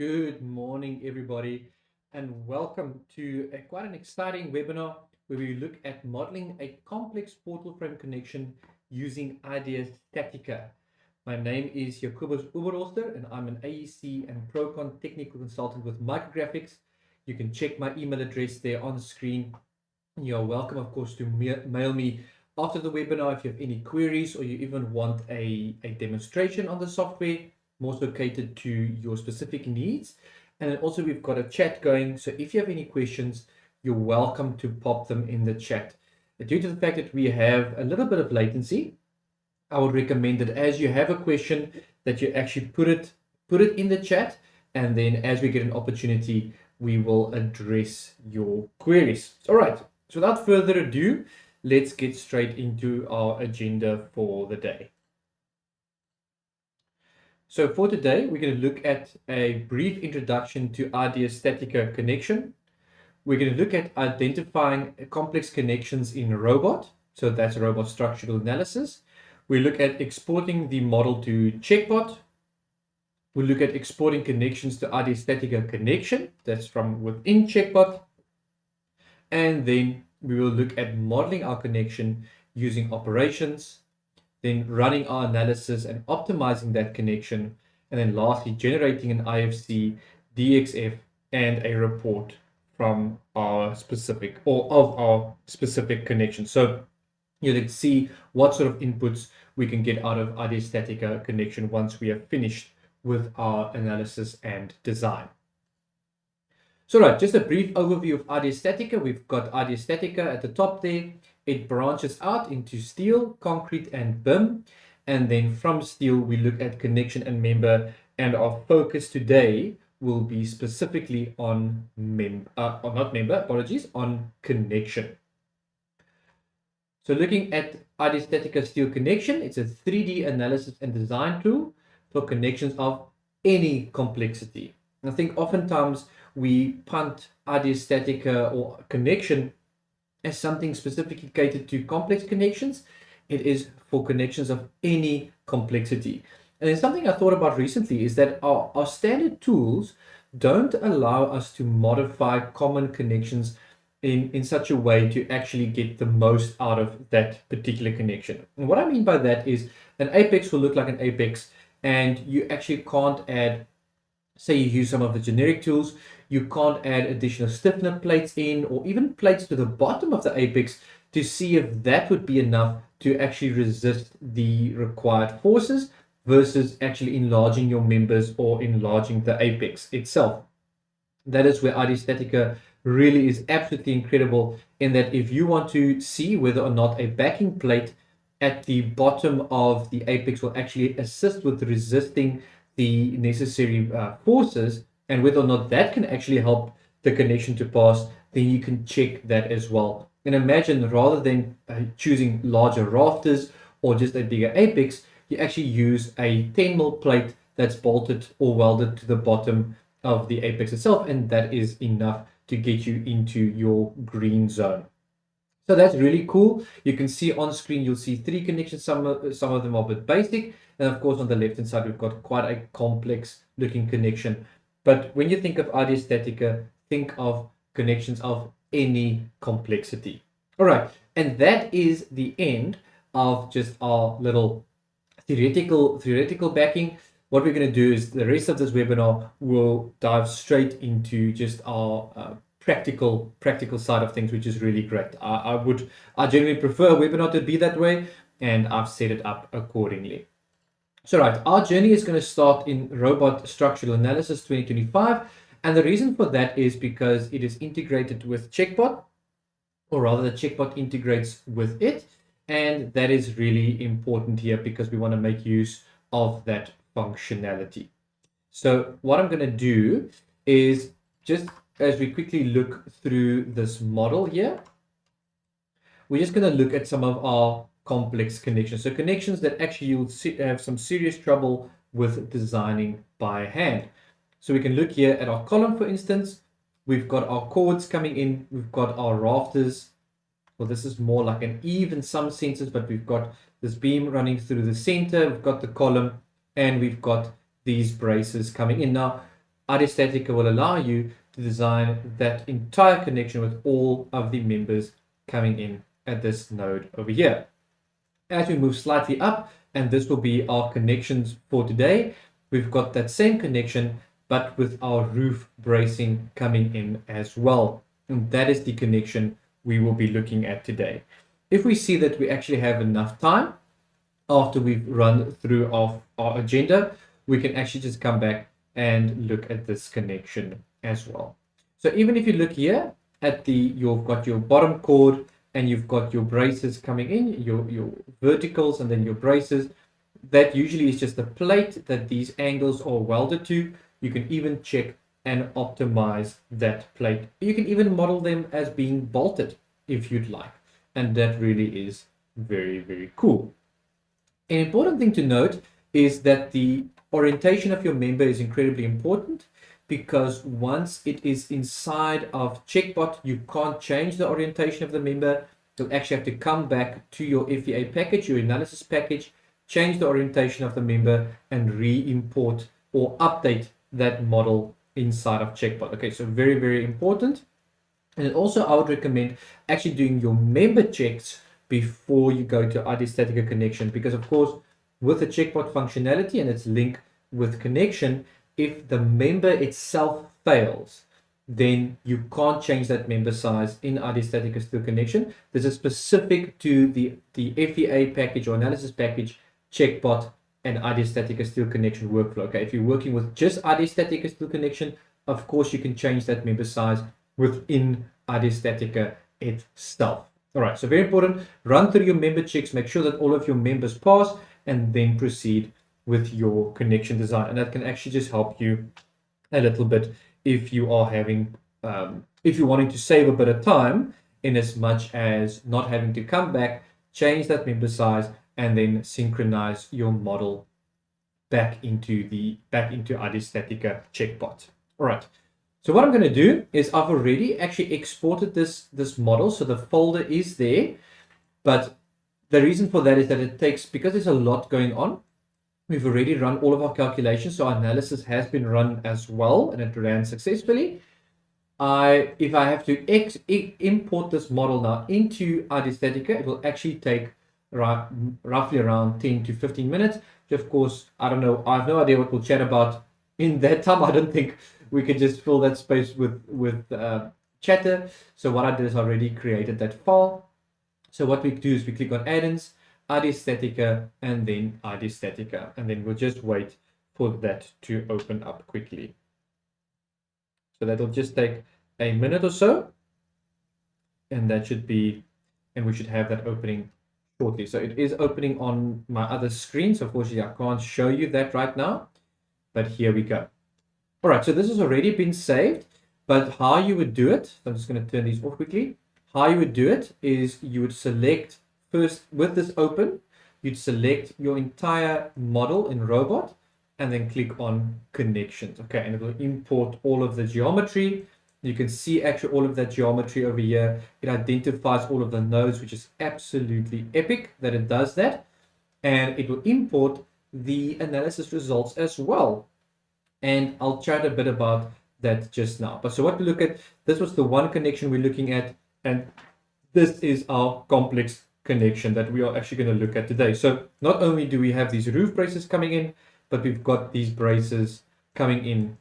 Good morning, everybody, and welcome to quite an exciting webinar where we look at modeling a complex portal frame connection using IDEA StatiCa. My name is Jacobus Oberholster, and I'm an AEC and Procon technical consultant with Micrographics. You can check my email address there on the screen. You're welcome, of course, to mail me after the webinar if you have any queries or you even want a demonstration on the software, more so catered to your specific needs. And then also we've got a chat going, so if you have any questions, you're welcome to pop them in the chat. Due to the fact that we have a little bit of latency, I would recommend that as you have a question that you actually put it in the chat, and then as we get an opportunity, we will address your queries. All right, so without further ado, let's get straight into our agenda for the day. So for today, we're going to look at a brief introduction to IDEA StatiCa Connection. We're going to look at identifying complex connections in a robot. So that's robot structural analysis. We look at exporting the model to Checkbot. We look at exporting connections to IDEA StatiCa Connection. That's from within Checkbot. And then we will look at modeling our connection using operations, then running our analysis and optimizing that connection, and then lastly generating an IFC, DXF, and a report from our specific connection. So you can see what sort of inputs we can get out of IDEA StatiCa Connection once we have finished with our analysis and design. So right, just a brief overview of IDEA StatiCa. We've got IDEA StatiCa at the top there. It branches out into steel, concrete, and BIM. And then from steel, we look at connection and member. And our focus today will be specifically on on connection. So looking at IDEA StatiCa Steel Connection, it's a 3D analysis and design tool for connections of any complexity. I think oftentimes we punt IDEA StatiCa or connection as something specifically catered to complex connections. It is for connections of any complexity. And then something I thought about recently is that our standard tools don't allow us to modify common connections in such a way to actually get the most out of that particular connection. And what I mean by that is an apex will look like an apex, and you actually can't add, say you use some of the generic tools, you can't add additional stiffness plates in, or even plates to the bottom of the apex to see if that would be enough to actually resist the required forces versus actually enlarging your members or enlarging the apex itself. That is where IDEA StatiCa really is absolutely incredible, in that if you want to see whether or not a backing plate at the bottom of the apex will actually assist with resisting the necessary forces, and whether or not that can actually help the connection to pass, then you can check that as well. And imagine, rather than choosing larger rafters or just a bigger apex, you actually use a 10mm plate that's bolted or welded to the bottom of the apex itself, and that is enough to get you into your green zone. So that's really cool. You can see on screen, you'll see 3 connections. Some of them are a bit basic. And of course, on the left-hand side, we've got quite a complex looking connection. But when you think of IDEA StatiCa, think of connections of any complexity. All right. And that is the end of just our little theoretical backing. What we're going to do is the rest of this webinar will dive straight into just our practical side of things, which is really great. I generally prefer a webinar to be that way, and I've set it up accordingly. So right, our journey is going to start in Robot Structural Analysis 2025, and the reason for that is because it is integrated with Checkbot, or rather the Checkbot integrates with it, and that is really important here because we want to make use of that functionality. So what I'm going to do is, just as we quickly look through this model here, we're just going to look at some of our complex connections. So connections that actually you'll have some serious trouble with designing by hand. So we can look here at our column, for instance. We've got our cords coming in. We've got our rafters. Well, this is more like an eve in some senses, but we've got this beam running through the center. We've got the column, and we've got these braces coming in. Now, IDEA StatiCa will allow you to design that entire connection with all of the members coming in at this node over here. As we move slightly up, and this will be our connections for today, we've got that same connection, but with our roof bracing coming in as well. And that is the connection we will be looking at today. If we see that we actually have enough time after we've run through our agenda, we can actually just come back and look at this connection as well. So even if you look here at you've got your bottom chord and you've got your braces coming in, your verticals and then your braces, that usually is just a plate that these angles are welded to. You can even check and optimize that plate. You can even model them as being bolted if you'd like. And that really is very, very cool. An important thing to note is that the orientation of your member is incredibly important, because once it is inside of Checkbot, you can't change the orientation of the member. You'll actually have to come back to your FEA package, your analysis package, change the orientation of the member and re-import or update that model inside of Checkbot. Okay, so very, very important. And also I would recommend actually doing your member checks before you go to IDEA StatiCa Connection, because of course with the Checkbot functionality and its link with connection, if the member itself fails, then you can't change that member size in IDEA StatiCa Steel Connection. This is specific to the FEA package or analysis package, Checkbot and IDEA StatiCa Steel Connection workflow. Okay, if you're working with just IDEA StatiCa Steel Connection, of course you can change that member size within IDEA StatiCa itself. All right, so very important. Run through your member checks, make sure that all of your members pass, and then proceed with your connection design. And that can actually just help you a little bit if you are having, if you're wanting to save a bit of time, in as much as not having to come back, change that member size, and then synchronize your model back into IDEA StatiCa Checkbot. All right. So what I'm going to do is I've already actually exported this model, so the folder is there. But the reason for that is that it takes, because there's a lot going on, we've already run all of our calculations, so our analysis has been run as well, and it ran successfully. If I have to import this model now into IDEA StatiCa, it will actually take roughly around 10 to 15 minutes. Of course, I don't know, I have no idea what we'll chat about in that time. I don't think we could just fill that space with chatter. So what I did is I already created that file. So what we do is we click on add-ins, IDEA StatiCa, and then IDEA StatiCa, and then we'll just wait for that to open up quickly. So that'll just take a minute or so, and that should be, and we should have that opening shortly. So it is opening on my other screen, so unfortunately I can't show you that right now, but here we go. All right, so this has already been saved, but how you would do it, I'm just going to turn these off quickly. How you would do it is you would select first, with this open, you'd select your entire model in Robot and then click on connections. Okay, and it will import all of the geometry. You can see actually all of that geometry over here. It identifies all of the nodes, which is absolutely epic that it does that. And it will import the analysis results as well. And I'll chat a bit about that just now. But so what we look at, this was the one connection we're looking at, and this is our complex connection that we are actually going to look at today. So not only do we have these roof braces coming in, but we've got these braces coming in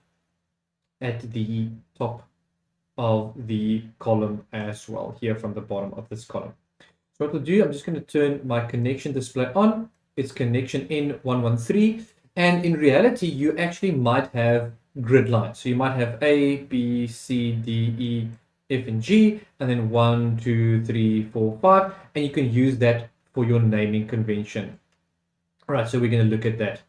at the top of the column as well, here from the bottom of this column. So what we'll do, I'm just going to turn my connection display on. It's connection N113. And in reality, you actually might have grid lines. So you might have A, B, C, D, E, F, and G, and then 1, 2, 3, 4, 5. And you can use that for your naming convention. All right, so we're going to look at that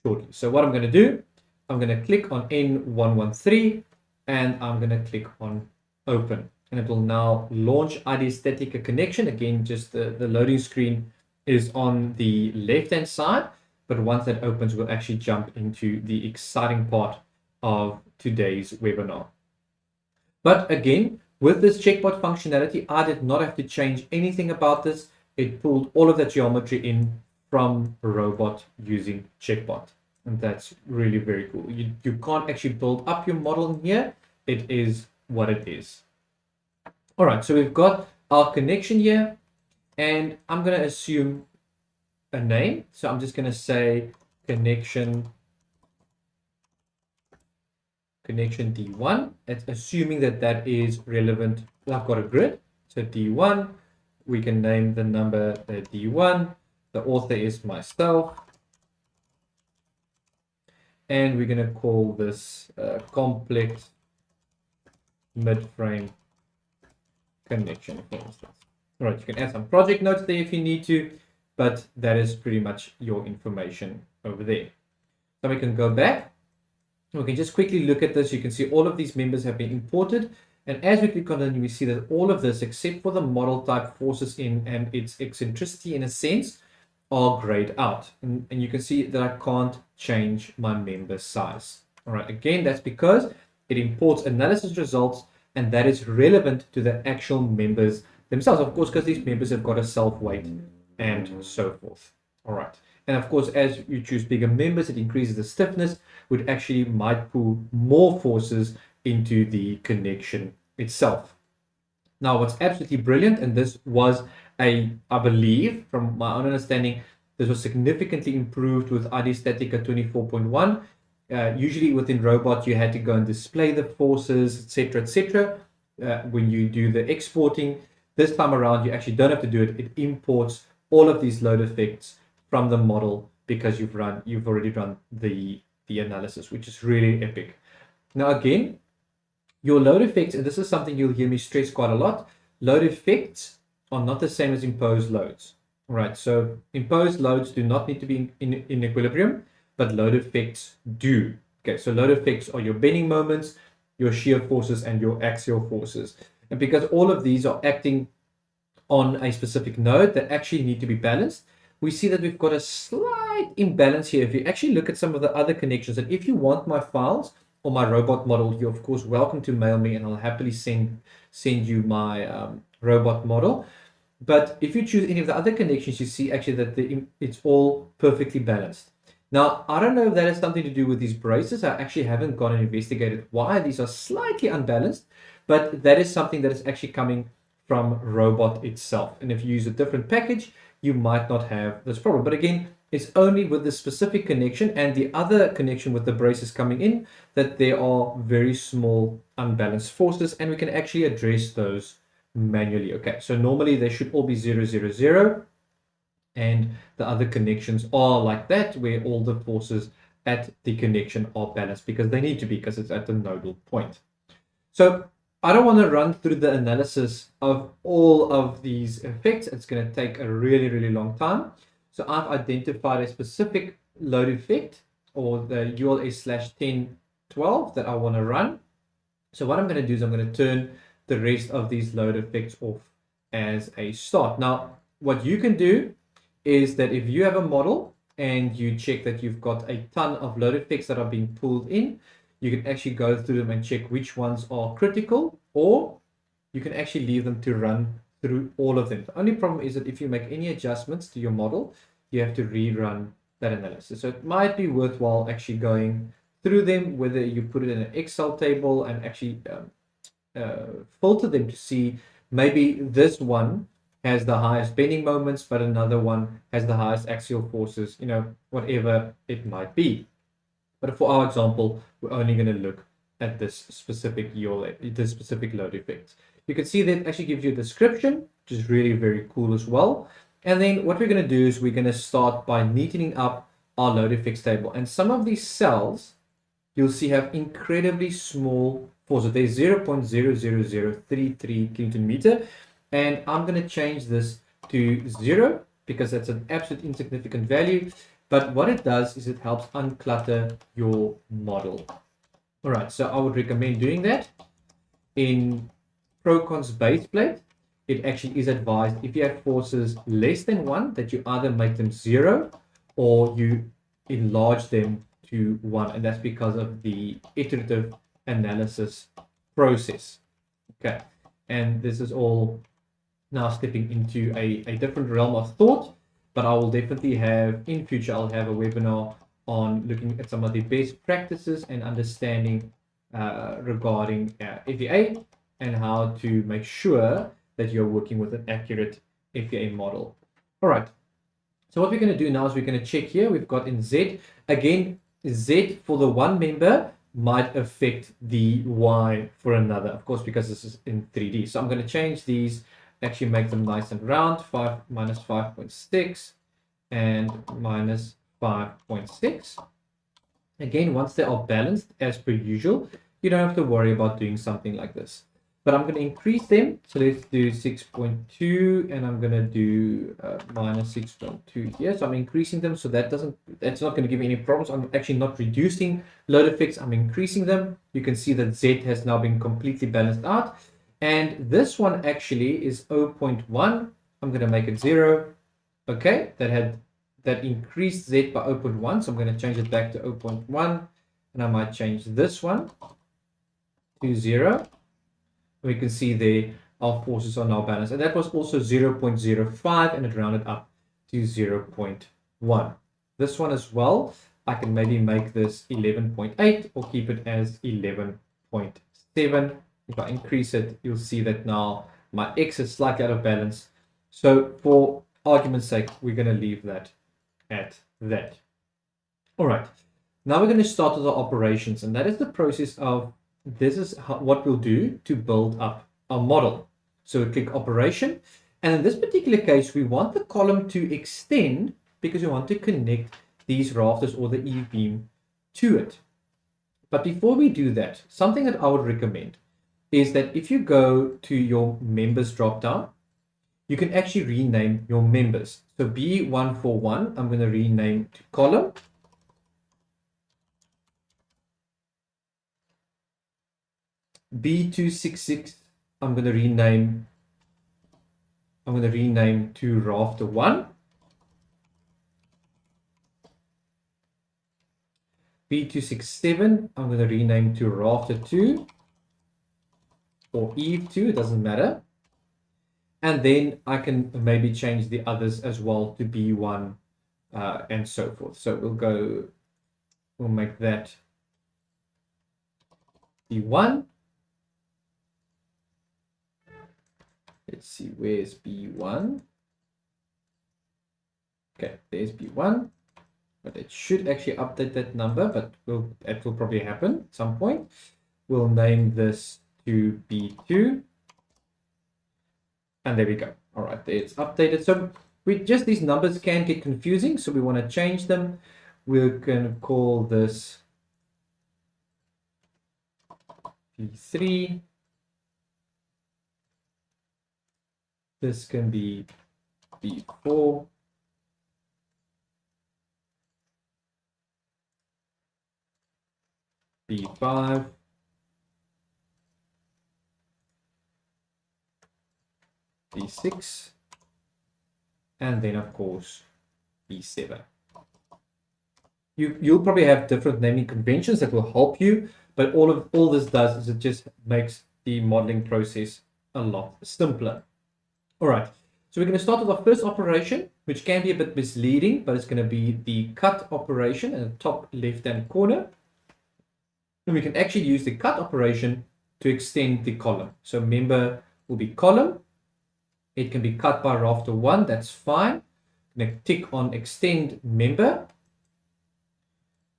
shortly. So what I'm going to do, I'm going to click on N113, and I'm going to click on open. And it will now launch IDEA StatiCa Connection. Again, just the loading screen is on the left-hand side. But once that opens, we'll actually jump into the exciting part of today's webinar. But again, with this Checkbot functionality, I did not have to change anything about this. It pulled all of that geometry in from Robot using Checkbot. And that's really very cool. You can't actually build up your model in here. It is what it is. All right, so we've got our connection here, and I'm going to assume a name. So I'm just going to say connection D1. It's assuming that that is relevant. I've got a grid. So D1, we can name the number D1. The author is myself. And we're going to call this complex mid-frame connection, for instance. All right, you can add some project notes there if you need to, but that is pretty much your information over there. So we can go back. We can just quickly look at this. You can see all of these members have been imported. And as we click on it, we see that all of this, except for the model type forces in and its eccentricity in a sense, are grayed out. And you can see that I can't change my member size. All right, again, that's because it imports analysis results, and that is relevant to the actual members themselves, of course, because these members have got a self weight and so forth. All right. And of course, as you choose bigger members, it increases the stiffness, which actually might pull more forces into the connection itself. Now, what's absolutely brilliant, and this was I believe, from my own understanding, this was significantly improved with IDEA StatiCa 24.1. Usually within Robot, you had to go and display the forces, etc., when you do the exporting. This time around, you actually don't have to do it. It imports all of these load effects from the model because you've already run the analysis, which is really epic. Now, again, your load effects, and this is something you'll hear me stress quite a lot, load effects are not the same as imposed loads. Right, so imposed loads do not need to be in equilibrium, but load effects do. Okay, so load effects are your bending moments, your shear forces, and your axial forces. And because all of these are acting on a specific node that actually need to be balanced, we see that we've got a slight imbalance here. If you actually look at some of the other connections, and if you want my files or my robot model, you're of course welcome to mail me, and I'll happily send you my robot model. But if you choose any of the other connections, you see actually that it's all perfectly balanced. Now, I don't know if that has something to do with these braces. I actually haven't gone and investigated why these are slightly unbalanced, but that is something that is actually coming from Robot itself. And if you use a different package, you might not have this problem. But again, it's only with the specific connection and the other connection with the braces coming in that there are very small unbalanced forces, and we can actually address those manually. Okay, so normally they should all be 0, 0, 0, and the other connections are like that, where all the forces at the connection are balanced because they need to be, because it's at the nodal point. So I don't want to run through the analysis of all of these effects. It's going to take a really, really long time. So I've identified a specific load effect, or the ULS/1012 that I want to run. So what I'm going to do is I'm going to turn the rest of these load effects off as a start. Now, what you can do is that if you have a model and you check that you've got a ton of load effects that are being pulled in, you can actually go through them and check which ones are critical, or you can actually leave them to run through all of them. The only problem is that if you make any adjustments to your model, you have to rerun that analysis. So it might be worthwhile actually going through them, whether you put it in an Excel table and actually filter them to see maybe this one has the highest bending moments, but another one has the highest axial forces, whatever it might be. But for our example, we're only going to look at this specific load effect. You can see that it actually gives you a description, which is really very cool as well. And then what we're going to do is we're going to start by neatening up our load effects table. And some of these cells you'll see have incredibly small forces. There's 0.00033 kilonewton meter. And I'm going to change this to 0 because that's an absolute insignificant value. But what it does is it helps unclutter your model. All right, so I would recommend doing that. In Procon's base plate, it actually is advised if you have forces less than 1, that you either make them 0 or you enlarge them to 1. And that's because of the iterative analysis process. Okay, and this is all now stepping into a different realm of thought, but I will definitely have, in future, I'll have a webinar on looking at some of the best practices and understanding regarding FEA and how to make sure that you're working with an accurate FEA model. All right. So what we're going to do now is we're going to check here. We've got in Z. Again, Z for the one member might affect the Y for another, of course, because this is in 3D. So I'm going to change these, actually make them nice and round, 5 minus 5.6 and minus 5.6. Again, once they are balanced as per usual, you don't have to worry about doing something like this. But I'm going to increase them. So let's do 6.2 and I'm going to do minus 6.2 here. So I'm increasing them. So that's not going to give me any problems. I'm actually not reducing load effects. I'm increasing them. You can see that Z has now been completely balanced out. And this one actually is 0.1. I'm going to make it 0. Okay, that increased Z by 0.1. So I'm going to change it back to 0.1. And I might change this one to 0. We can see there our forces are now balanced, and that was also 0.05 and it rounded up to 0.1. This one as well, I can maybe make this 11.8 or keep it as 11.7. If I increase it, you'll see that now my X is slightly out of balance. So for argument's sake, we're going to leave that at that. All right, now we're going to start with our operations, and that is the process of this is what we'll do to build up our model. So we click operation, and in this particular case, we want the column to extend because we want to connect these rafters or the E-beam to it. But before we do that, something that I would recommend is that if you go to your members dropdown, you can actually rename your members. So B141, I'm going to rename to column. B266, I'm going to rename to rafter 1. B267, I'm going to rename to rafter 2 or Eve 2, it doesn't matter. And then I can maybe change the others as well to B1 and so forth. So we'll make that B1. Let's see, where's B1? Okay, there's B1. But it should actually update that number, but it will probably happen at some point. We'll name this to B2. And there we go. All right, there it's updated. So these numbers can get confusing, so we want to change them. We're going to call this B3. This can be B4. B5. B6. And then, of course, B7. You'll probably have different naming conventions that will help you, but all this does is it just makes the modeling process a lot simpler. All right, so we're going to start with our first operation, which can be a bit misleading, but it's going to be the cut operation in the top left-hand corner. And we can actually use the cut operation to extend the column. So member will be column. It can be cut by rafter 1, that's fine. I'm going to tick on extend member.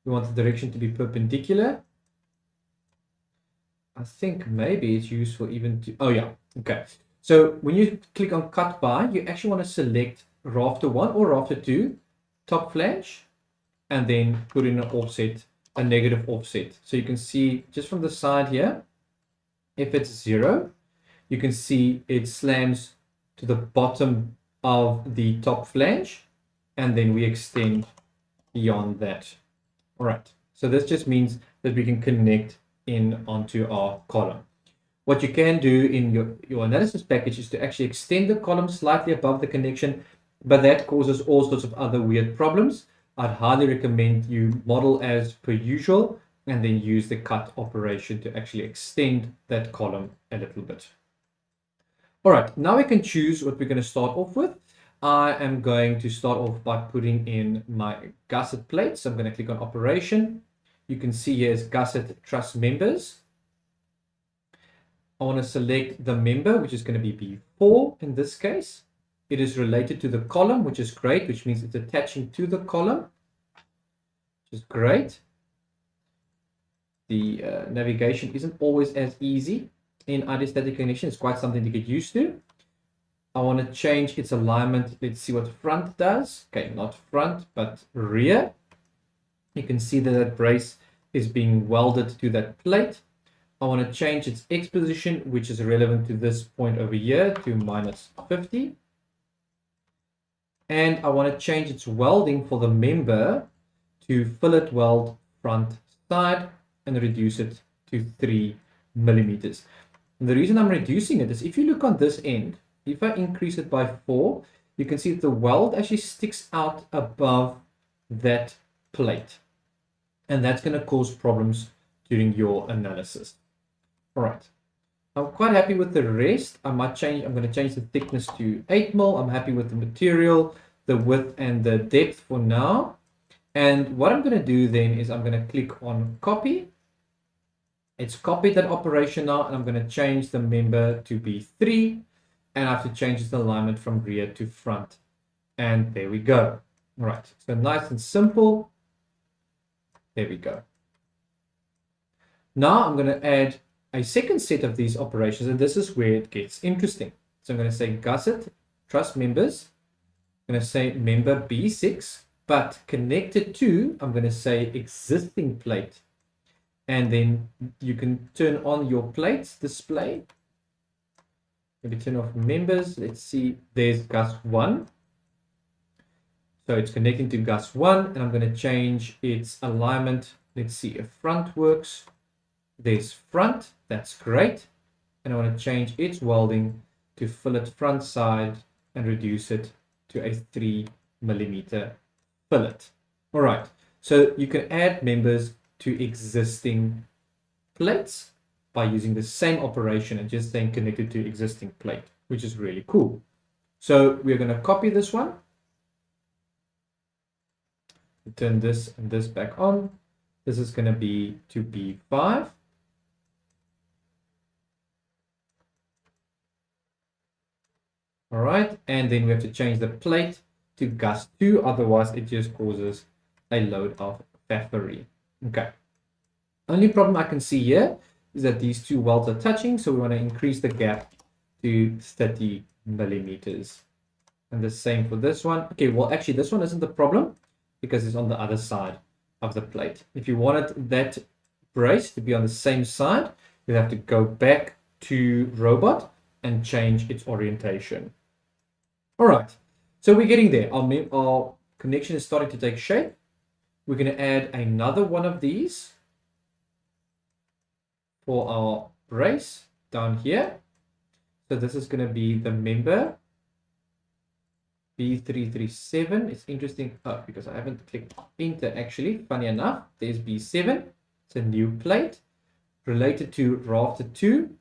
We want the direction to be perpendicular. I think maybe it's useful even to, oh yeah, okay. So when you click on cut by, you actually want to select rafter 1 or rafter 2, top flange, and then put in an offset, a negative offset. So you can see just from the side here, if it's 0, you can see it slams to the bottom of the top flange, and then we extend beyond that. All right, so this just means that we can connect in onto our column. What you can do in your analysis package is to actually extend the column slightly above the connection, but that causes all sorts of other weird problems. I'd highly recommend you model as per usual and then use the cut operation to actually extend that column a little bit. All right, now we can choose what we're going to start off with. I am going to start off by putting in my Gasset plate. So I'm going to click on Operation. You can see here is Gasset Truss Members. I want to select the member, which is going to be B4 in this case. It is related to the column, which is great, which means it's attaching to the column, which is great. The navigation isn't always as easy in IDEA StatiCa Connection. It's quite something to get used to. I want to change its alignment. Let's see what front does. Okay, not front, but rear. You can see that that brace is being welded to that plate. I want to change its X position, which is relevant to this point over here, to -50. And I want to change its welding for the member to fillet weld front side and reduce it to 3 millimeters. And the reason I'm reducing it is if you look on this end, if I increase it by 4, you can see that the weld actually sticks out above that plate. And that's going to cause problems during your analysis. All right. I'm quite happy with the rest. I'm going to change the thickness to 8 mil. I'm happy with the material, the width, and the depth for now. And what I'm going to do then is I'm going to click on copy. It's copied that operation now, and I'm going to change the member to B3. And I have to change its alignment from rear to front. And there we go. All right. So nice and simple. There we go. Now I'm going to add a second set of these operations, and this is where it gets interesting. So I'm going to say Gasset Truss Members. I'm going to say member B6, but connected to, I'm going to say existing plate. And then you can turn on your plates display. Maybe turn off members. Let's see, there's Gus 1. So it's connecting to Gus 1, and I'm going to change its alignment. Let's see if front works. There's front, that's great. And I want to change its welding to fillet front side and reduce it to a 3 millimeter fillet. All right, so you can add members to existing plates by using the same operation and just saying connected to existing plate, which is really cool. So we're going to copy this one. Turn this and this back on. This is going to be to B5. All right, and then we have to change the plate to Gus 2, otherwise it just causes a load of faffery. Okay. Only problem I can see here is that these two welds are touching, so we want to increase the gap to 30 millimeters. And the same for this one. Okay, well actually this one isn't the problem because it's on the other side of the plate. If you wanted that brace to be on the same side, you have to go back to Robot and change its orientation. All right, so we're getting there. Our connection is starting to take shape. We're going to add another one of these for our brace down here. So this is going to be the member B337. It's interesting because I haven't clicked enter actually. Funny enough, there's B7. It's a new plate related to rafter 2.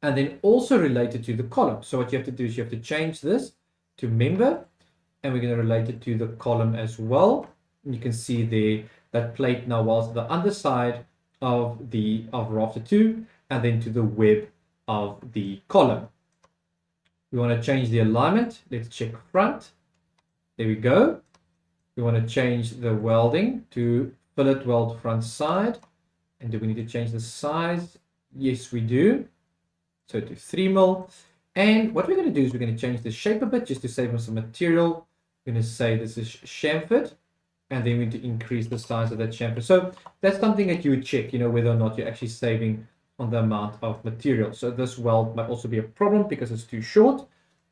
And then also related to the column. So what you have to do is you have to change this to member, and we're going to relate it to the column as well. And you can see there that plate now was the underside of rafter 2, and then to the web of the column. We want to change the alignment. Let's check front. There we go. We want to change the welding to fillet weld front side. And do we need to change the size? Yes, we do. So to 3 mil. And what we're going to do is we're going to change the shape a bit just to save on some material. We're going to say this is chamfered, and then we need to increase the size of that chamfer. So that's something that you would check, whether or not you're actually saving on the amount of material. So this weld might also be a problem because it's too short,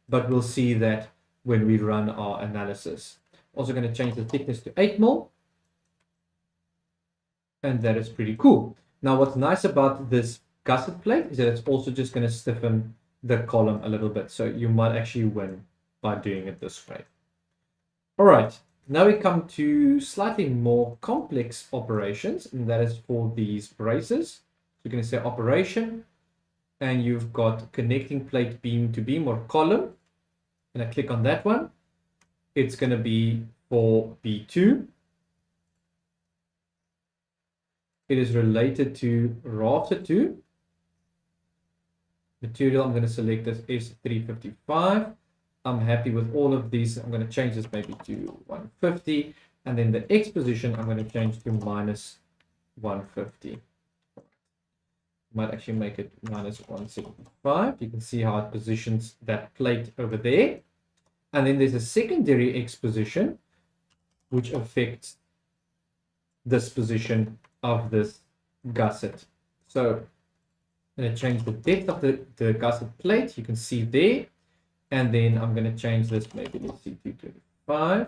but we'll see that when we run our analysis. Also going to change the thickness to 8 mil. And that is pretty cool. Now what's nice about this Gasset plate is that it's also just going to stiffen the column a little bit. So you might actually win by doing it this way. All right, now we come to slightly more complex operations, and that is for these braces. So you're going to say operation, and you've got connecting plate beam to beam or column. and I click on that one, it's going to be for B2. It is related to rafter 2. Material, I'm going to select this S355. I'm happy with all of these. I'm going to change this maybe to 150. And then the X position, I'm going to change to minus 150. Might actually make it minus 175. You can see how it positions that plate over there. And then there's a secondary X position, which affects this position of this gusset. So I'm going to change the depth of the gusset plate. You can see there. And then I'm going to change this, maybe let's see, 225,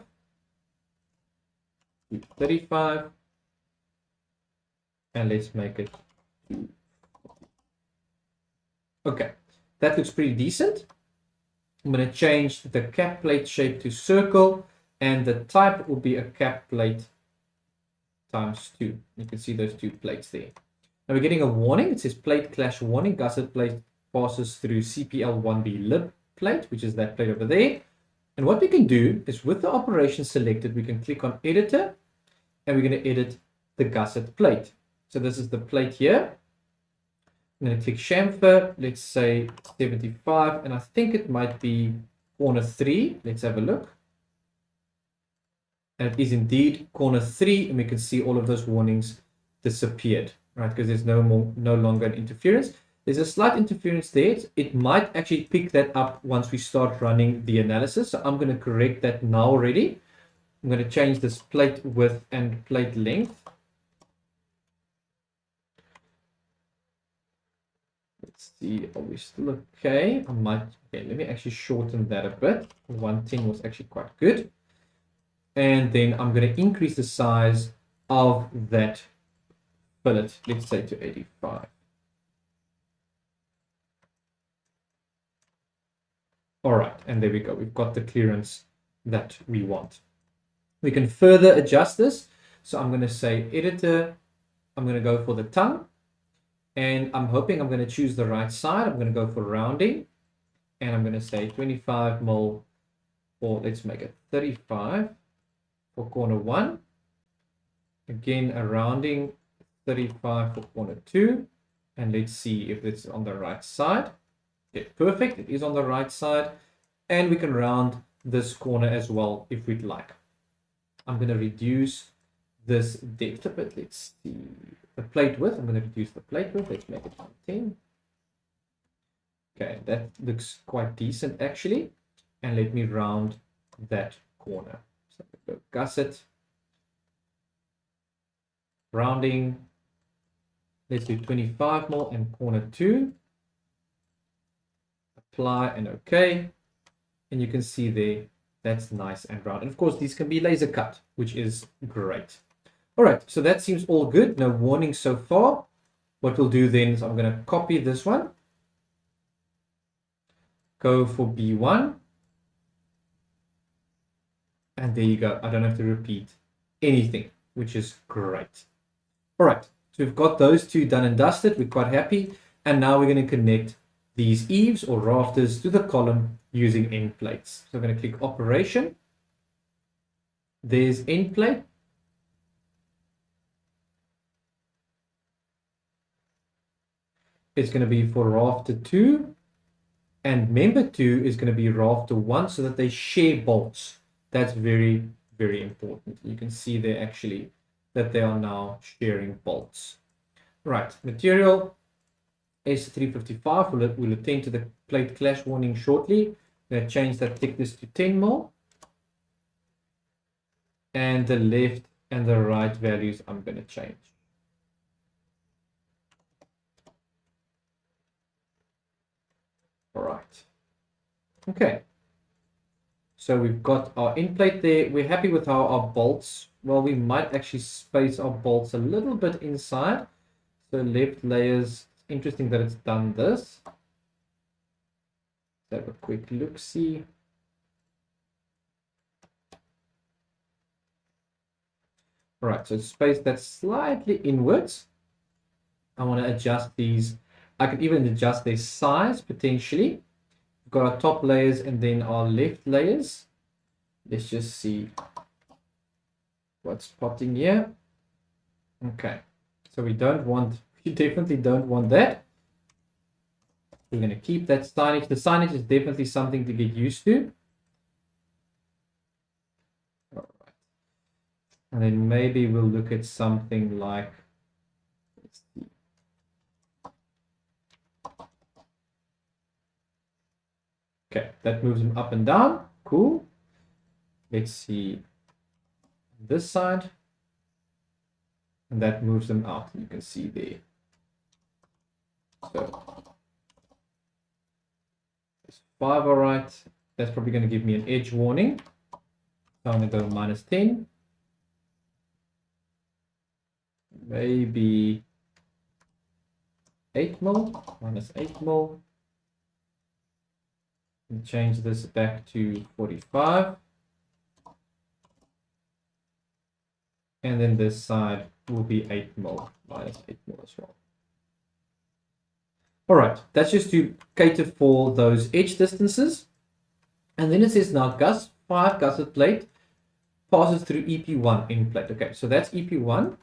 235. And let's make it 240. Okay, that looks pretty decent. I'm going to change the cap plate shape to circle, and the type will be a cap plate times 2. You can see those 2 plates there. Now we're getting a warning. It says plate clash warning. Gusset plate passes through CPL 1B lib plate, which is that plate over there. And what we can do is, with the operation selected, we can click on editor, and we're going to edit the gusset plate. So this is the plate here. I'm going to click chamfer, let's say 75, and I think it might be corner 3. Let's have a look. And it is indeed corner 3, and we can see all of those warnings disappeared, right? Because there's no longer an interference. There's a slight interference there. It might actually pick that up once we start running the analysis. So I'm going to correct that now already. I'm going to change this plate width and plate length. Let's see, are we still okay? Okay, let me actually shorten that a bit. 110 was actually quite good. And then I'm going to increase the size of that fillet, let's say to 85. All right, and there we go. We've got the clearance that we want. We can further adjust this. So I'm going to say editor. I'm going to go for the tongue. And I'm hoping I'm going to choose the right side. I'm going to go for rounding. And I'm going to say 25 mil, or let's make it 35 for corner 1. Again, a rounding 35 for corner 2. And let's see if it's on the right side. Yeah, perfect. It is on the right side. And we can round this corner as well if we'd like. I'm going to reduce this depth a bit. Let's see. The plate width, I'm going to reduce the plate width. Let's make it 110. Okay, that looks quite decent actually. And let me round that corner. So go gusset. Rounding. Let's do 25 mil and corner 2. Apply and OK. And you can see there, that's nice and round. And of course, these can be laser cut, which is great. All right, so that seems all good. No warning so far. What we'll do then is I'm going to copy this one. Go for B1. And there you go. I don't have to repeat anything, which is great. All right, so we've got those 2 done and dusted. We're quite happy. And now we're going to connect these eaves or rafters to the column using end plates. So I'm going to click operation. There's end plate. It's going to be for rafter 2, and member 2 is going to be rafter 1, so that they share bolts. That's very, very important. You can see there actually that they are now sharing bolts. Right, material S355 will attend to the plate clash warning shortly. I'm going to change that thickness to 10 mil. And the left and the right values I'm going to change. All right. Okay. So we've got our end plate there. We're happy with how our bolts, well, we might actually space our bolts a little bit inside. So left layers, interesting that it's done this. Let's have a quick look, see. All right, so space that slightly inwards. I want to adjust these. I could even adjust their size potentially. We've got our top layers and then our left layers. Let's just see what's plotting here. Okay, so we definitely don't want that. We're going to keep that signage. The signage is definitely something to get used to. All right. And then maybe we'll look at something like, let's see. Okay, that moves them up and down. Cool. Let's see this side. And that moves them out. You can see there. So it's 5, all right. That's probably going to give me an edge warning. So I'm going to go -10. Maybe 8 mil, -8 mil. And change this back to 45. And then this side will be 8 mil, -8 mil as well. All right, that's just to cater for those edge distances. And then it says now 5 gusset plate passes through EP1 in plate. Okay, so that's EP1.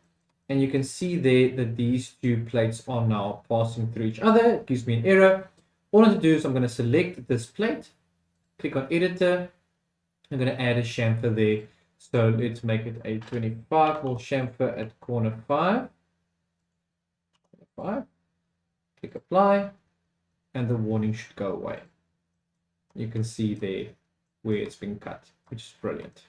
And you can see there that these two plates are now passing through each other. It gives me an error. All I have to do is I'm going to select this plate, click on editor. I'm going to add a chamfer there. So let's make it a 25 mil chamfer at corner 5. 25. Click apply. And the warning should go away. You can see there where it's been cut, which is brilliant.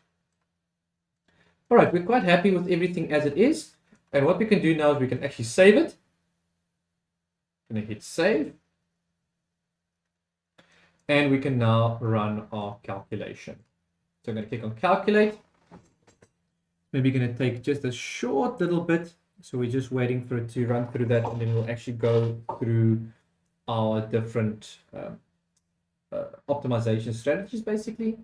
All right, we're quite happy with everything as it is. And what we can do now is we can actually save it. I'm going to hit save. And we can now run our calculation. So I'm going to click on calculate. Maybe going to take just a short little bit. So we're just waiting for it to run through that. And then we'll actually go through our different optimization strategies, basically.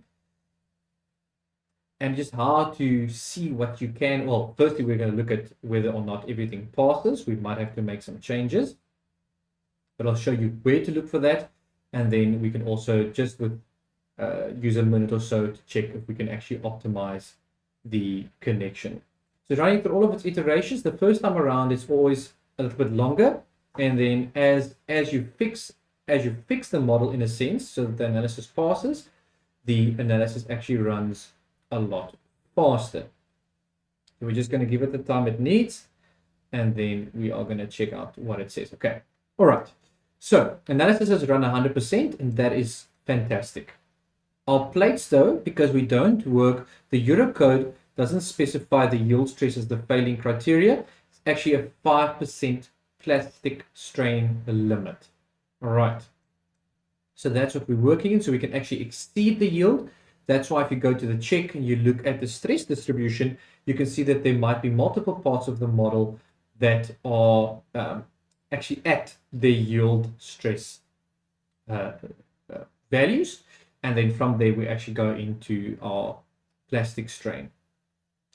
And just how to see what you can. Well, firstly, we're going to look at whether or not everything passes. We might have to make some changes. But I'll show you where to look for that. And then we can also just use a minute or so to check if we can actually optimize the connection. So running through all of its iterations, the first time around it's always a little bit longer. And then as you fix the model in a sense, so that the analysis passes, the analysis actually runs a lot faster. So we're just going to give it the time it needs, and then we are going to check out what it says. Okay, all right. So analysis has run 100%, and that is fantastic. Our plates, though, because we don't work, the Eurocode doesn't specify the yield stress as the failing criteria. It's actually a 5% plastic strain limit. All right. So that's what we're working in. So we can actually exceed the yield. That's why if you go to the check and you look at the stress distribution, you can see that there might be multiple parts of the model that are actually at the yield stress values. And then from there, we actually go into our plastic strain.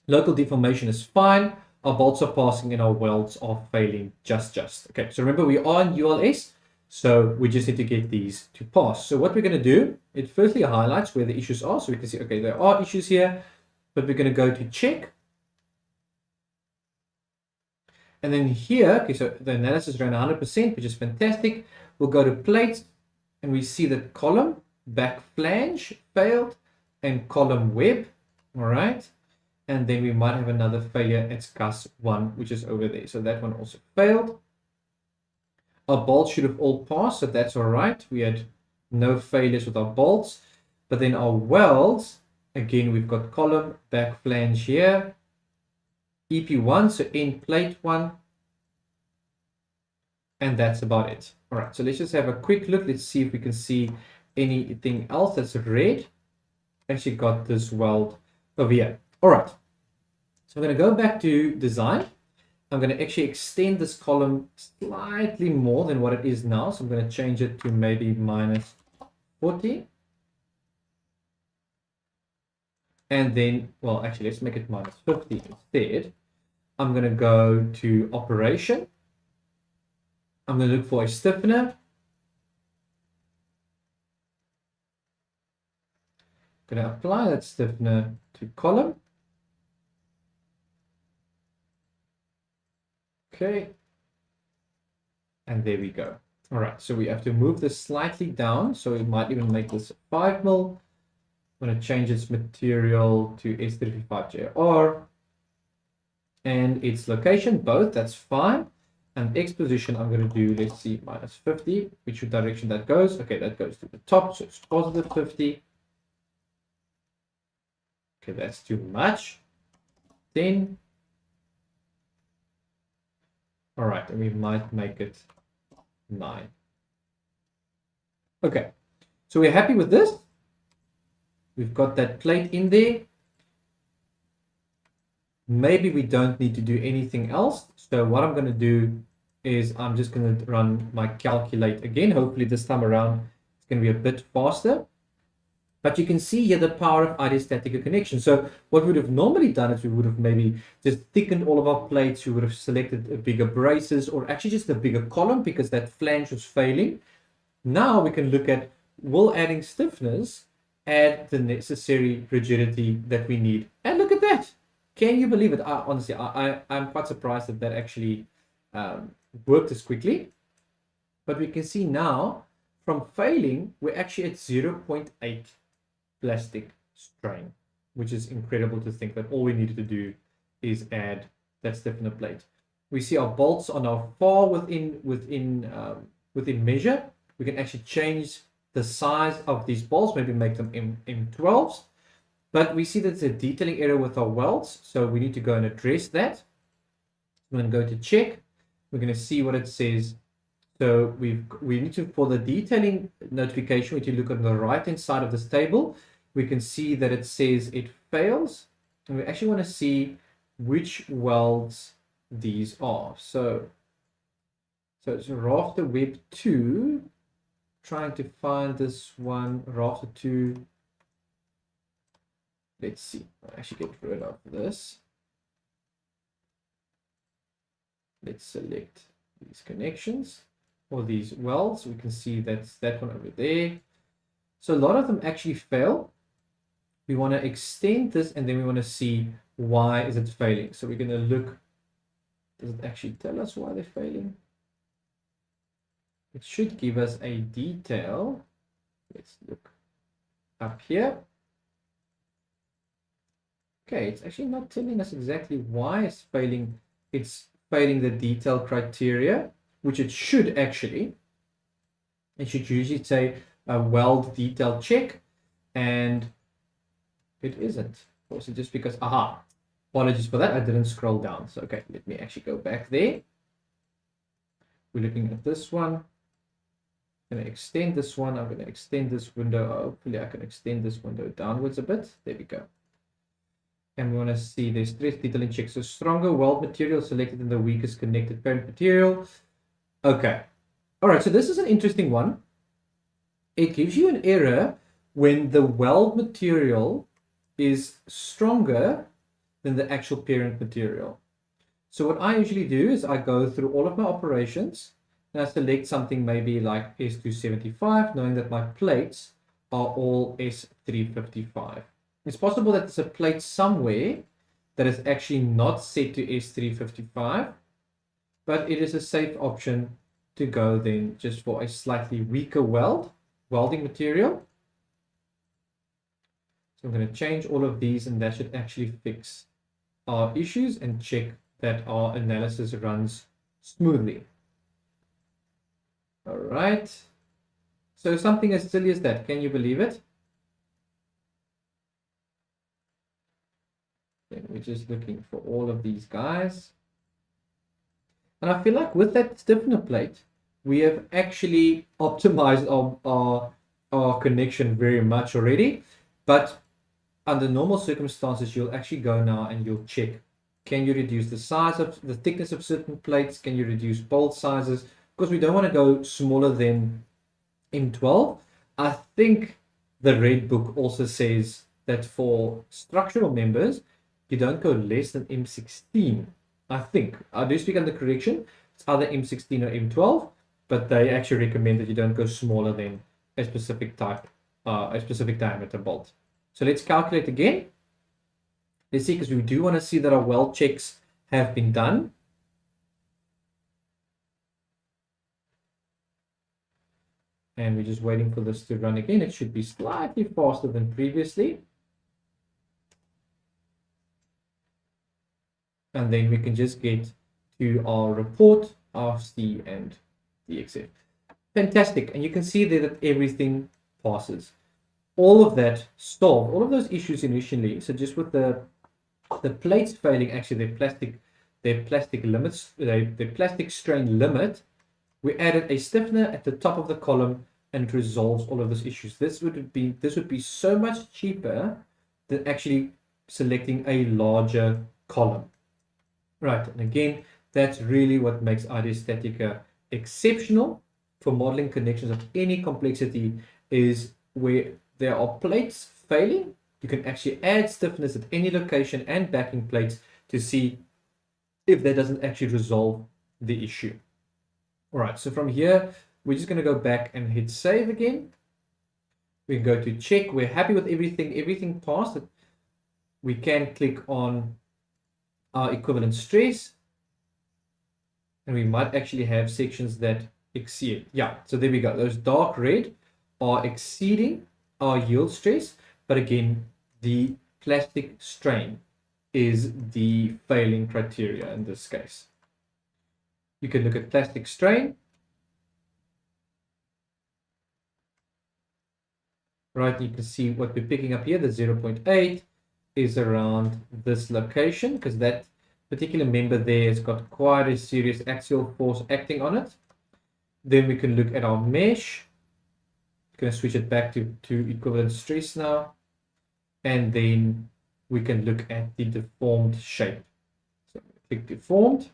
Local deformation is fine. Our bolts are passing and our welds are failing just. Okay, so remember we are in ULS. So we just need to get these to pass. So what we're going to do, it firstly highlights where the issues are. So we can see, okay, there are issues here, but we're going to go to check. And then here, okay, so the analysis ran 100%, which is fantastic. We'll go to plates and we see that column, back flange failed and column web. All right. And then we might have another failure. It's Gus 1, which is over there. So that one also failed. Our bolts should have all passed, so that's all right. We had no failures with our bolts. But then our welds, again, we've got column, back flange here. EP1, so end plate 1. And that's about it. All right, so let's just have a quick look. Let's see if we can see anything else that's red. Actually got this weld over here. All right, so I'm going to go back to design. I'm going to actually extend this column slightly more than what it is now. So I'm going to change it to maybe -40. And then, well, actually, let's make it -50 instead. I'm going to go to operation. I'm going to look for a stiffener. going to apply that stiffener to column. Okay. And there we go. All right, so we have to move this slightly down. So we might even make this 5 mil. I'm going to change its material to S355JR. And its location, both, that's fine. And X position, I'm going to do, let's see, minus 50, which direction that goes. Okay, that goes to the top, so it's positive 50. Okay, that's too much. 10. All right, and we might make it 9. Okay, so we're happy with this. We've got that plate in there. Maybe we don't need to do anything else. So what I'm going to do is I'm just going to run my calculate again. Hopefully this time around it's going to be a bit faster. But you can see here the power of IDEA StatiCa Connection. So what we would have normally done is we would have maybe just thickened all of our plates. We would have selected a bigger braces or actually just a bigger column because that flange was failing. Now we can look at, will adding stiffness add the necessary rigidity that we need? And look at that. Can you believe it? Honestly, I'm quite surprised that that actually worked as quickly. But we can see now from failing, we're actually at 0.8 plastic strain, which is incredible to think that all we needed to do is add that stiffener plate. We see our bolts are now far within measure. We can actually change the size of these bolts, maybe make them M12s. But we see that there's a detailing error with our welds, so we need to go and address that. We're going to go to check. We're going to see what it says. So we need to, for the detailing notification, we need to look on the right-hand side of this table. We can see that it says it fails. And we actually want to see which welds these are. So it's rafter web 2. Trying to find this one, rafter 2. Let's see. I'll actually get rid of this. Let's select these connections or these welds. We can see that's that one over there. So a lot of them actually fail. We want to extend this and then we want to see why is it failing. So we're going to look. Does it actually tell us why they're failing? It should give us a detail. Let's look up here. Okay, it's actually not telling us exactly why it's failing. It's failing the detail criteria, which it should actually. It should usually say a weld detail check, and it isn't. Also, just because, apologies for that, I didn't scroll down. So, okay, let me actually go back there. We're looking at this one. I'm going to extend this one. I'm going to extend this window. Hopefully, I can extend this window downwards a bit. There we go. And we want to see the stress detailing check. So stronger weld material selected in the weakest connected parent material. Okay. All right. So this is an interesting one. It gives you an error when the weld material is stronger than the actual parent material. So what I usually do is I go through all of my operations and I select something maybe like S275, knowing that my plates are all S355. It's possible that there's a plate somewhere that is actually not set to S355, but it is a safe option to go then just for a slightly weaker welding material. So I'm going to change all of these and that should actually fix our issues and check that our analysis runs smoothly. All right. So something as silly as that, can you believe it? Then we're just looking for all of these guys. And I feel like with that stiffener plate, we have actually optimized our connection very much already. But under normal circumstances, you'll actually go now and you'll check. Can you reduce the size of the thickness of certain plates? Can you reduce bolt sizes? Because we don't want to go smaller than M12. I think the red book also says that for structural members, you don't go less than M16. I think. I do speak under correction. It's either M16 or M12, but they actually recommend that you don't go smaller than a specific type, a specific diameter bolt. So let's calculate again. Let's see, because we do want to see that our weld checks have been done. And we're just waiting for this to run again. It should be slightly faster than previously. And then we can just get to our report, RC and DXF. Fantastic. And you can see there that everything passes. All of that solved, all of those issues initially. So just with the plates failing, actually their plastic limits, their plastic strain limit, we added a stiffener at the top of the column and it resolves all of those issues. This would be so much cheaper than actually selecting a larger column. Right, and again, that's really what makes IDEA StatiCa exceptional for modeling connections of any complexity, is where there are plates failing, you can actually add stiffness at any location and backing plates to see if that doesn't actually resolve the issue. All right, so from here, we're just going to go back and hit save again. We can go to check. We're happy with everything passed. We can click on our equivalent stress, and we might actually have sections that exceed. Yeah, so there we go. Those dark red are exceeding our yield stress, but again, the plastic strain is the failing criteria in this case. You can look at plastic strain. Right, you can see what we're picking up here, the 0.8 is around this location, because that particular member there has got quite a serious axial force acting on it. Then we can look at our mesh. Going to switch it back to equivalent stress now, and then we can look at the deformed shape. So click deformed.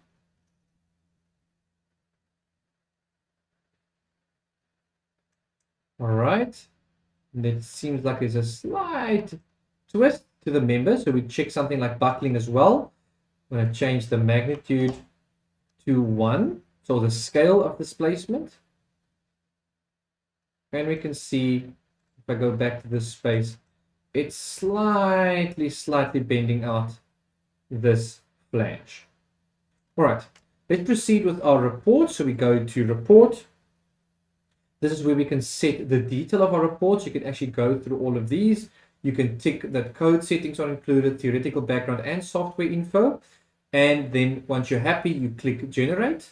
All right, and it seems like there's a slight twist to the member, so we check something like buckling as well. I'm going to change the magnitude to 1, so the scale of displacement. And we can see, if I go back to this space, it's slightly bending out this flange. All right, let's proceed with our report. So we go to report. This is where we can set the detail of our reports. You can actually go through all of these. You can tick that code settings are included, theoretical background and software info. And then once you're happy, you click generate.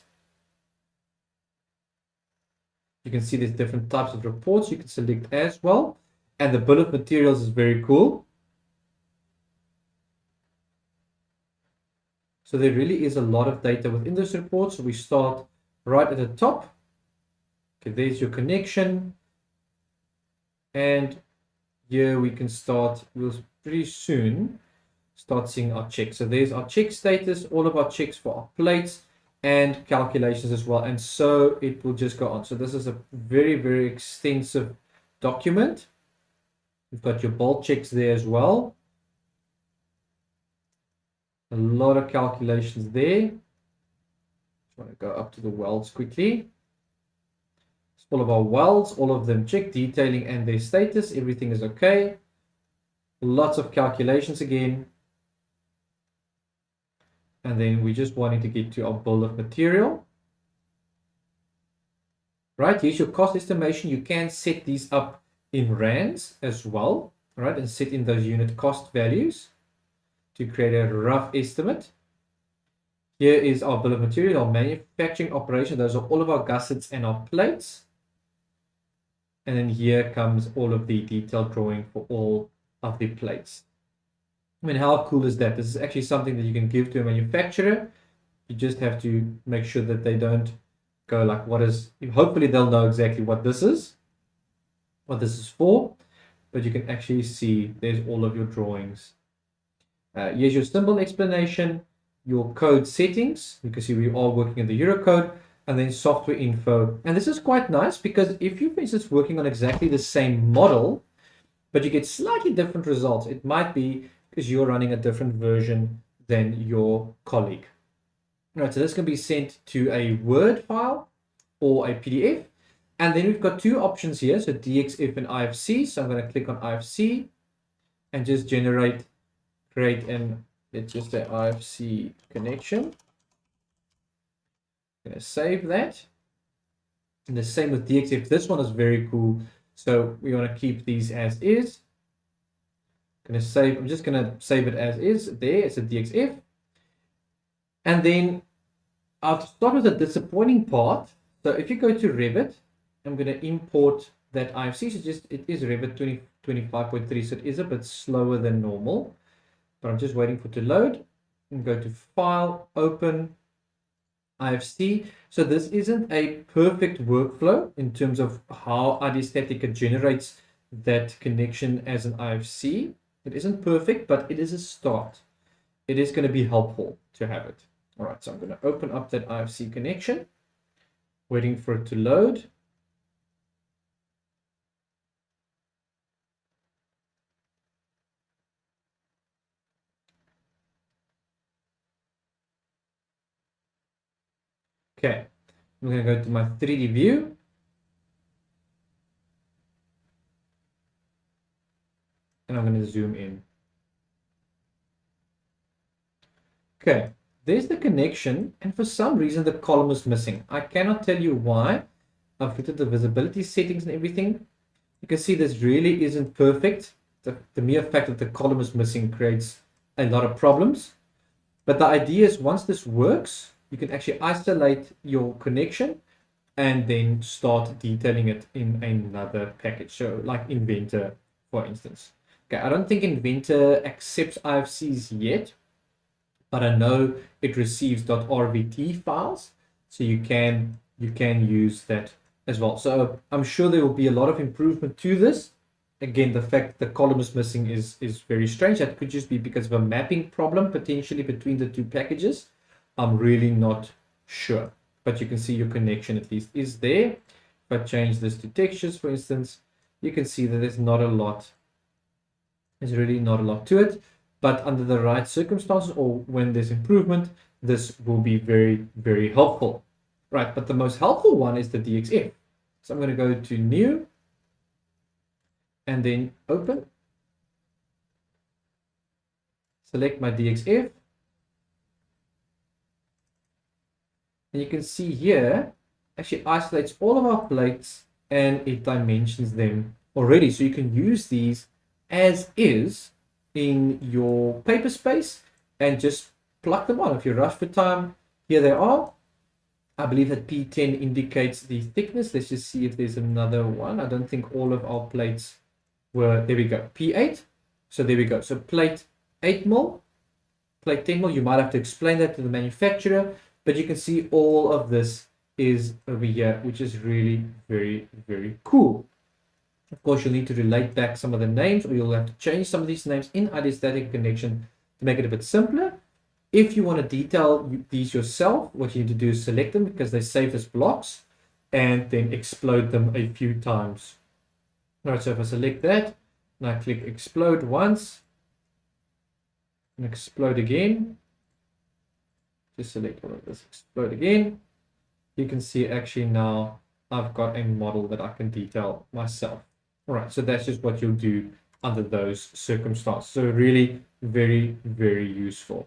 You can see there's different types of reports you can select as well. And the bill of materials is very cool. So there really is a lot of data within this report. So we start right at the top. Okay, there's your connection. And here we can start, we'll pretty soon start seeing our checks. So there's our check status, all of our checks for our plates and calculations as well. And so it will just go on. So this is a very extensive document. You've got your bolt checks there as well. A lot of calculations there. Just want to go up to the welds quickly. It's all of our welds, all of them checked, detailing and their status. Everything is okay. Lots of calculations again. And then we're just wanting to get to our bill of material. Right, here's your cost estimation. You can set these up in rands as well, right, and set in those unit cost values to create a rough estimate. Here is our bill of material, our manufacturing operation. Those are all of our gussets and our plates. And then here comes all of the detailed drawing for all of the plates. I mean, how cool is that? This is actually something that you can give to a manufacturer. You just have to make sure that they don't go like, what is, hopefully they'll know exactly what this is for, but you can actually see there's all of your drawings. Here's your symbol explanation, your code settings. You can see we are working in the Eurocode, and then software info. And this is quite nice because if you're, for instance, working on exactly the same model, but you get slightly different results, it might be because you're running a different version than your colleague. All right, so this can be sent to a Word file or a PDF. And then we've got two options here, so DXF and IFC. So I'm going to click on IFC. and just create an, let's just say IFC connection. I'm going to save that. And the same with DXF. This one is very cool. So we want to keep these as is. Going to save, I'm just going to save it as is. There, it's a DXF. And then I'll start with the disappointing part. So if you go to Revit, I'm going to import that IFC. So just, it is Revit 2025.3, so it is a bit slower than normal. But I'm just waiting for it to load. And go to File, Open, IFC. So this isn't a perfect workflow in terms of how IDEA StatiCa generates that connection as an IFC. It isn't perfect, but it is a start. It is going to be helpful to have it. All right, so I'm going to open up that IFC connection, waiting for it to load. Okay, I'm going to go to my 3D view. And I'm going to zoom in. Okay, there's the connection, and for some reason the column is missing. I cannot tell you why. I've looked at the visibility settings and everything. You can see this really isn't perfect. The mere fact that the column is missing creates a lot of problems. But the idea is once this works, you can actually isolate your connection and then start detailing it in another package. So like Inventor, for instance. Okay, I don't think Inventor accepts IFCs yet, but I know it receives .rvt files, so you can use that as well. So I'm sure there will be a lot of improvement to this. Again, the fact the column is missing is very strange. That could just be because of a mapping problem potentially between the two packages. I'm really not sure, but you can see your connection at least is there. If I change this to textures, for instance, you can see that there's not a lot. There's really not a lot to it, but under the right circumstances or when there's improvement, this will be very, very helpful. Right, but the most helpful one is the DXF. So I'm going to go to New and then Open. Select my DXF. And you can see here, actually isolates all of our plates and it dimensions them already. So you can use these as is in your paper space and just plug them on. If you're rushed for time, here they are. I believe that P10 indicates the thickness. Let's just see if there's another one. I don't think all of our plates were, there we go, P8. So there we go. So plate 8 mil, plate 10 mil, you might have to explain that to the manufacturer, but you can see all of this is over here, which is really very, very cool. Of course, you'll need to relate back some of the names, or you'll have to change some of these names in IDEA StatiCa Connection to make it a bit simpler. If you want to detail these yourself, what you need to do is select them because they save as blocks and then explode them a few times. All right, so if I select that and I click explode once and explode again, just select all of this, explode again, you can see actually now I've got a model that I can detail myself. All right, so that's just what you'll do under those circumstances. So really very, very useful.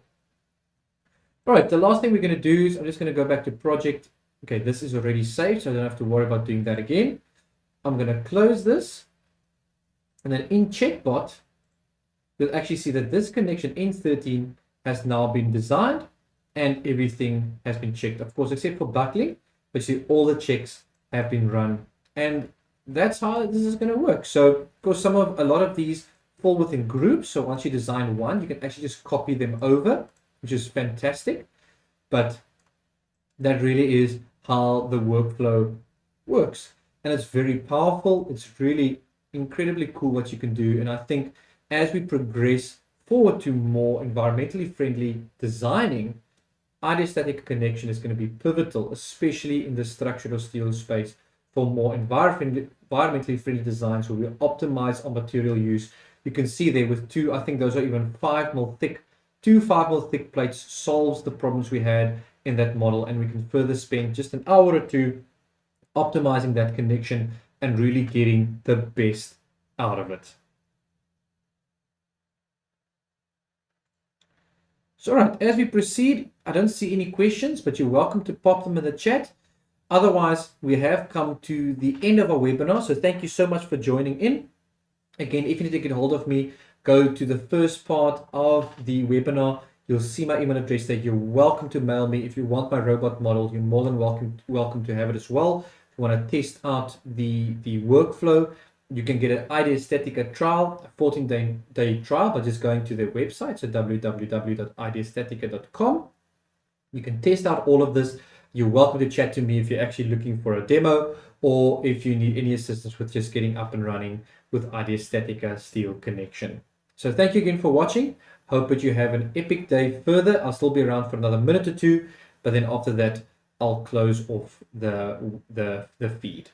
All right, the last thing we're going to do is I'm just going to go back to project. Okay, this is already saved, so I don't have to worry about doing that again. I'm going to close this. And then in Checkbot, you'll actually see that this connection N13 has now been designed and everything has been checked, of course, except for buckling. But you see all the checks have been run. And that's how this is going to work. So, of course, a lot of these fall within groups. So once you design one, you can actually just copy them over, which is fantastic. But that really is how the workflow works. And it's very powerful. It's really incredibly cool what you can do. And I think as we progress forward to more environmentally friendly designing, IDEA StatiCa Connection is going to be pivotal, especially in the structural steel space, for more environmentally friendly designs where we optimize on material use. You can see there with two, I think those are even 5 mil thick, 2 5 mil thick plates solves the problems we had in that model, and we can further spend just an hour or two optimizing that connection and really getting the best out of it. So, all right, as we proceed, I don't see any questions, but you're welcome to pop them in the chat. Otherwise, we have come to the end of our webinar. So thank you so much for joining in. Again, if you need to get hold of me, go to the first part of the webinar. You'll see my email address there. You're welcome to mail me. If you want my robot model, you're more than welcome to have it as well. If you want to test out the workflow, you can get an IDEA StatiCa trial, a 14-day trial by just going to their website, so www.ideastatica.com. You can test out all of this. You're welcome to chat to me if you're actually looking for a demo or if you need any assistance with just getting up and running with IDEA StatiCa Steel Connection. So thank you again for watching. Hope that you have an epic day further. I'll still be around for another minute or two, but then after that, I'll close off the feed.